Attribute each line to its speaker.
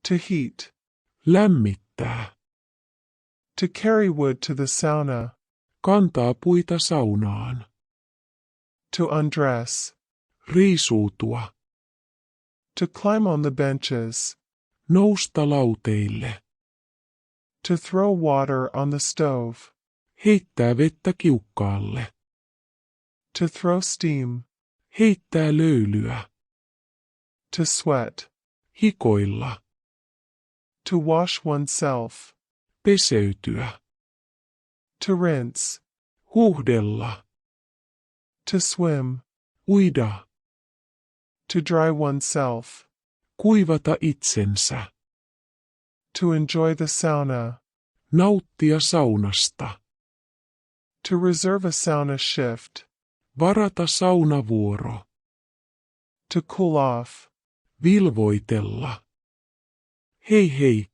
Speaker 1: To heat.
Speaker 2: Lämmittää.
Speaker 1: To carry wood to the sauna.
Speaker 2: Kantaa puita saunaan.
Speaker 1: To undress.
Speaker 2: Riisuutua.
Speaker 1: To climb on the benches.
Speaker 2: Nousta lauteille.
Speaker 1: To throw water on the stove.
Speaker 2: Heittää vettä kiukkaalle.
Speaker 1: To throw steam.
Speaker 2: Heittää löylyä.
Speaker 1: To sweat.
Speaker 2: Hikoilla.
Speaker 1: To wash oneself.
Speaker 2: Peseytyä.
Speaker 1: To rinse.
Speaker 2: Huuhdella.
Speaker 1: To swim.
Speaker 2: Uida.
Speaker 1: To dry oneself.
Speaker 2: Kuivata itsensä.
Speaker 1: To enjoy the sauna.
Speaker 2: Nauttia saunasta.
Speaker 1: To reserve a sauna shift.
Speaker 2: Varata saunavuoro.
Speaker 1: To cool off.
Speaker 2: Vilvoitella. Hei hei,